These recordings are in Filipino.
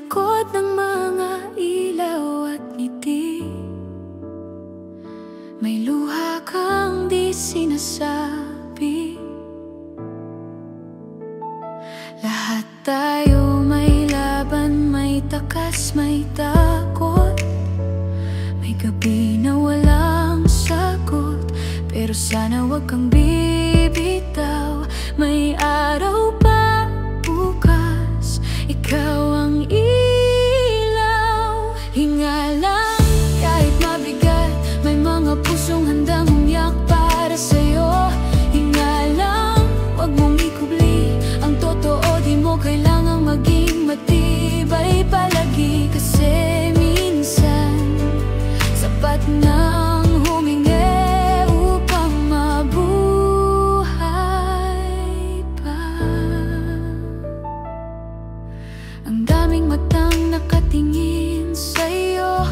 likod ng mga ilaw at ngiti, may luha kang di sinasabi. Lahat tayo may laban, may takas, may takot, may gabi na walang sagot. Pero sana wag kang bibitaw, may araw pa bukas, ikaw ang ilaw. Hinga lang kahit mabigat, may mga pusong handang umiyak para sa'yo. Hinga lang, wag mong ikubli ang totoo, di mo kailangang maging matibay palagi. Kasi minsan sapat nang humingi upang mabuhay pa. Ang daming matang nakatingin sa'yo,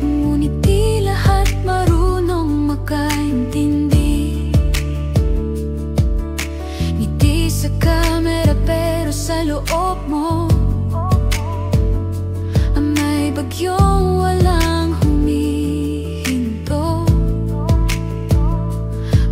ngunit di lahat marunong makaintindi. Ngiti sa kamera pero sa loob mo may bagyong walang humihinto.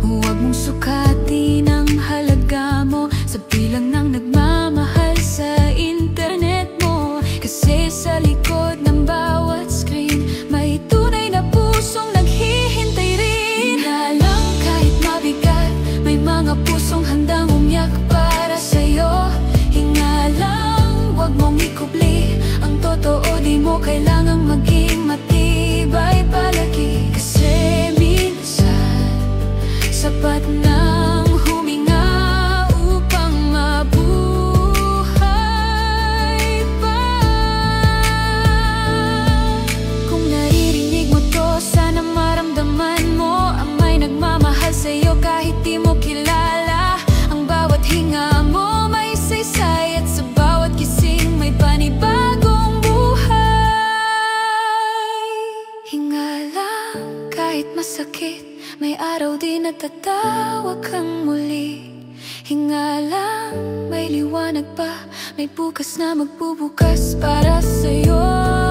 Huwag mong sukatin ang halaga mo sa bilang ng nagmamahal sa internet mo. Kasi sa likod ng bawat screen, may tunay na pusong naghihintay rin. Hinga lang kahit mabigat, may mga pusong handang umiyak para sa'yo. Hinga lang, wag mong ikubli ang totoo, di mo kailangang maging matibay palagi. Kasi minsan sapat nang huminga upang mabuhay pa. Kung naririnig mo to, sana maramdaman mo ang may nagmamahal sa'yo kahit di mo kilala. Ang bawat hinga mo may saysay, at sa bawat gising may panibagong buhay. Hinga lang kahit masakit, may araw din natatawag kang muli. Hinga lang, may liwanag pa, may bukas na magbubukas para sa'yo.